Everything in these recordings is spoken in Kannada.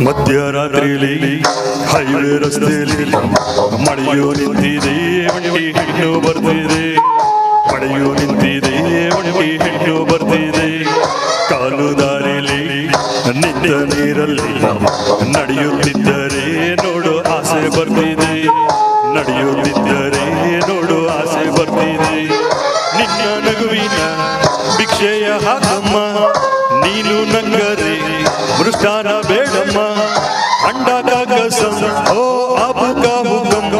ಮಧ್ಯರಾತ್ರಿಯಲ್ಲಿ ಹೈವೇ ರಸ್ತೆಯಲ್ಲಿ ಮಳೆಯೋ ನಿಂತಿದೆ, ಒಂಟಿ ಹೆಣ್ಣು ಬರ್ತಿದೆ. ಮಳೆಯೋ ನಿಂತಿದೆ, ಒಂಟಿ ಹೆಣ್ಣು ಬರ್ತಿದೆ. ಕಾಲು ದಾರಿಲಿ ನಿಂತ ನೀರಲ್ಲಿ ನಡೆಯುತ್ತಿದ್ದರೆ ನೋಡು ಆಸೆ ಬರ್ತಿದೆ. ನಡೆಯುತ್ತಿದ್ದರೆ ನೋಡು ಆಸೆ ಬರ್ತಿದೆ. ನಿನ್ನ ನಗುವಿನ ಭಿಕ್ಷೆಯ ಹಾಕಮ್ಮ, ನೀನು ನಂಗರೆ ಮೃಷ್ಟಾನ ಬೇಡಮ್ಮ. ಅಂಡ ಕಾಗಸಂ ಓ ಆಬು ಕಾಬು ಗಮ್,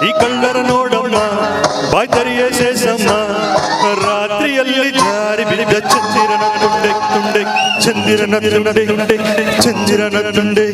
ಈ ಕಳ್ಳರ ನೋಡಮ್ಮ ಬಾಯ್ತರಿಯ ಶೇಷಮ್ಮ. ರಾತ್ರಿಯಲ್ಲಿ ಜಾರಿ ಬಿದ್ದ ಚಂದಿರನ ತುಂಡೆ ತುಂಡೆ, ಚಂದಿರನ ತುಂಡೆ ತುಂಡೆ, ಚಂದಿರನ ತುಂಡೆ.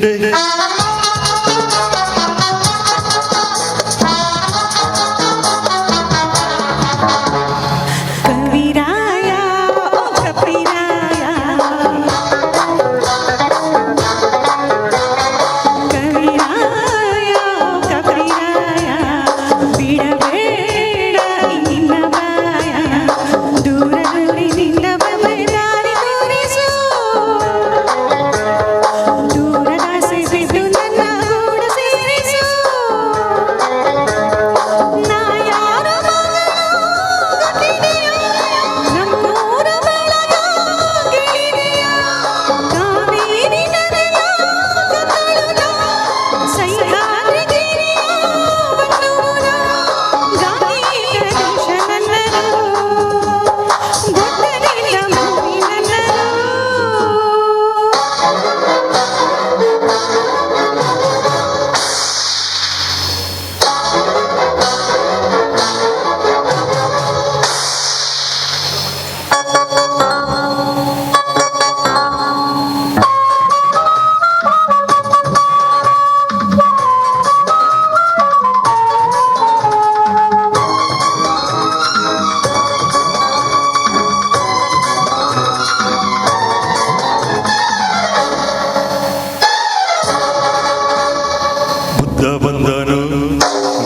ಬಂದನು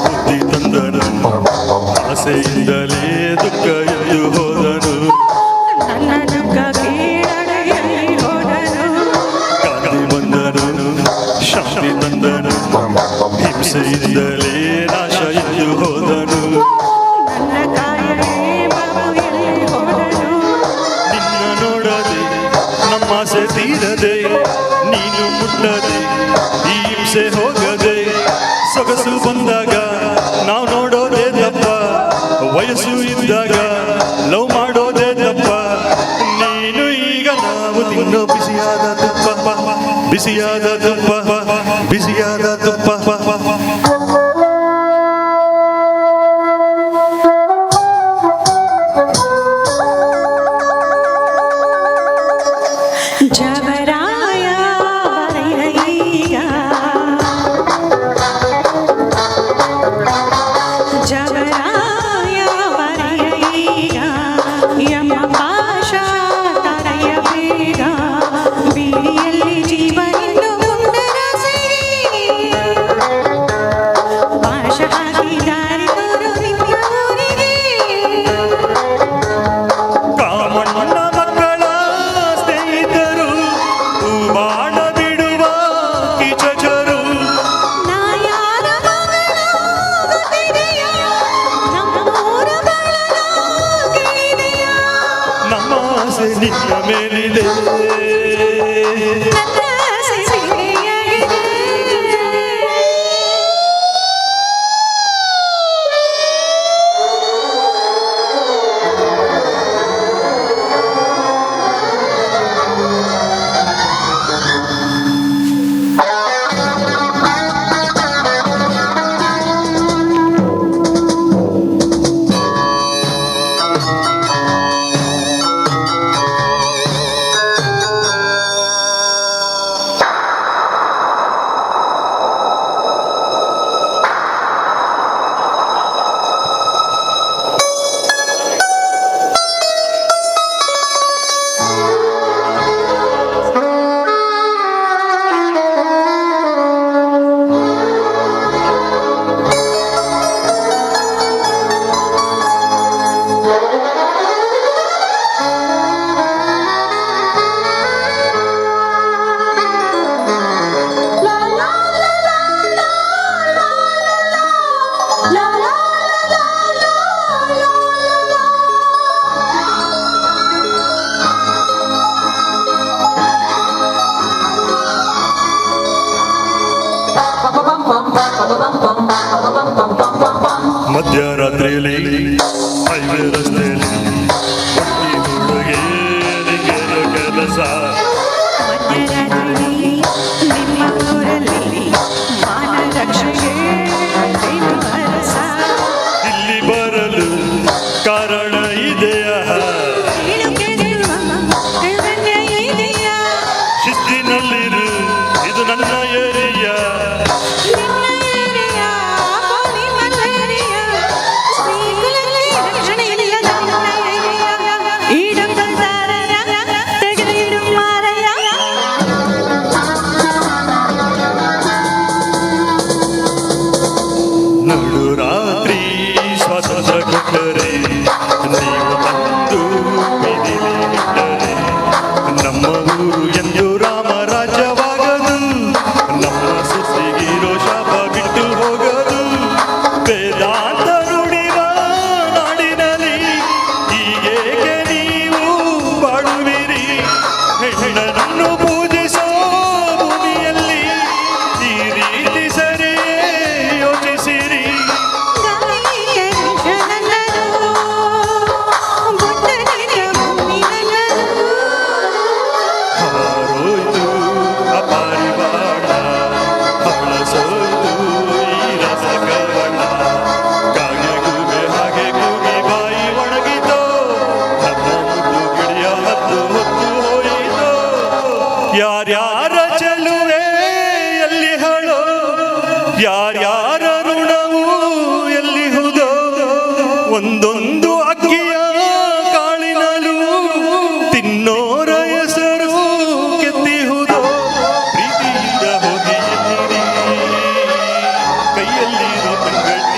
ಬುದ್ಧಿ ತಂದನು, ಆಸೆಯಿಂದಲೇ ದುಃಖ ಎದ್ದು ಹೋದನು. ಗಾಂಧಿ ಬಂದನು ಶಾಂತಿ ತಂದನು, ಹಿಂಸೆಯಿಂದಲೇ ನಾಶ ಎದ್ದು ಹೋದನು. ನಿನ್ನ ನೋಡದೆ ನಮ್ಮಾಸೆ ತೀರದೆ, ನೀನು ಮುಟ್ಟದೆ ಈ ಹಿಂಸೆ ಹೋಗದೆ. ಸೊಗಸು ಬಂದಾಗ ನಾವು ನೋಡೋದೇ ತಪ್ಪ, ವಯಸ್ಸು ಇದ್ದಾಗ ಲವ್ ಮಾಡೋದೇ ತಪ್ಪ. ನೀನು ಈಗ ನಾವು ತಿನ್ನೋ ಬಿಸಿಯಾದ ತುಪ್ಪ, ಬಿಸಿಯಾದ ತುಪ್ಪ, ಬಿಸಿಯಾದ ತುಪ್ಪ. ನಿನ್ನ ಮೇಲಿದೆ ಮಧ್ಯರಾತ್ರಿಯಲ್ಲಿ ಹೈವೇ ರಸ್ತೆಯಲ್ಲಿ ಹುಟ್ಟಿ ಹುಡುಗಿ ನಿಂಗೇನು ಕೆಲಸ ಮಧ್ಯರಾತ್ರಿಯಲ್ಲಿ ನಿಮ್ಮ ಊರಲ್ಲಿ ಮಾನ ರಕ್ಷಣೆ ಏನು ಅರಸ ಇಲ್ಲಿ ಬರಲು ಕಾರಣ ಇದೆಯಾ ಇಳುಕೆದಿರುವ ಎಳಗಣ್ಣೆ ಇದೆಯಾ ಶಿಸ್ತಿನಲ್ಲಿರು ಇದು ನನ್ನ ಏರಿಯಾ ನಿನ್ನ ಏರಿಯಾ ಕೋಳಿ ಮಲ್ಲೇರಿಯಾ ಸ್ತ್ರೀಗಳಲ್ಲಿ ರಕ್ಷಣೆ ಇಲ್ಲ ನನ್ನ ಏರಿಯಾ ಈಡಂತಾರಯ ತೆಗೆದಿಡು ಮಾರಯ ನಡು ರಾತ್ರಿ ಸ್ವಾತಂತ್ರ್ಯ ಕೊಟ್ಟರೆ ನೀವು ಬಂದು ಬೀದಿಲಿ ಬಿಟ್ಟರೆ ನಮ್ಮ ಊರು ಎಂದು ರಾಮರಾಜ್ಯವಾಗದು ನಮ್ಮ ಸುತ್ತಿಗಿರೋ ಶಾಪ ಬಿಟ್ಟು ಹೋಗದು ವೇದಾಂತ ನುಡಿವ ನಾಡಿನಲ್ಲಿ ಹೀಗೇಕೆ ನೀವು ಬಾಳುವಿರಿ ಹೆಣ್ಣನ್ನು ಪೂಜಿಸೋ ಭೂಮಿಯಲ್ಲಿ ಈ ರೀತಿ ಸರಿಯೇ ಯೋಚಿಸಿರಿ ಗಾಳಿಗೆ ವಿಷನಲ್ಲರು ಬುಟ್ಟನಿಗೆ ಭೂಮಿನಲ್ಲರು ಹಾರೋಯ್ತು ಅಪಾರಿವಾಳ ಹಳಸೋಯ್ತು ಈ ರಸಕವಳ ಕಾಗೆ ಕೂಗೆ ಹಾಗೆ ಕೂಗಿ ಬಾಯಿ ಒಣಗಿತೋ ನಮ್ಮ ಮುದ್ದು ಗಿಳಿಯ ಹತ್ತು ಹೊತ್ತು ಹೋಯಿತೋ ಯಾರ್ಯಾರ ಚೆಲುವೆ ಎಲ್ಲಿ ಹಳೋ ಯಾರ್ಯಾರ ಋಣವು ಎಲ್ಲಿ ಹುದೋ ಒಂದೊಂದು ಅಕ್ಕಿಯ ಕಾಳಿನಲು ತಿನ್ನೋರ ಹೆಸರು ಕೆತ್ತಿಹುದೋ ಪ್ರೀತಿಯಿಂದ ಹೋಗಿ ಎನ್ನಿರಿ ಕೈಯಲ್ಲಿರೋ ತಂಗಳು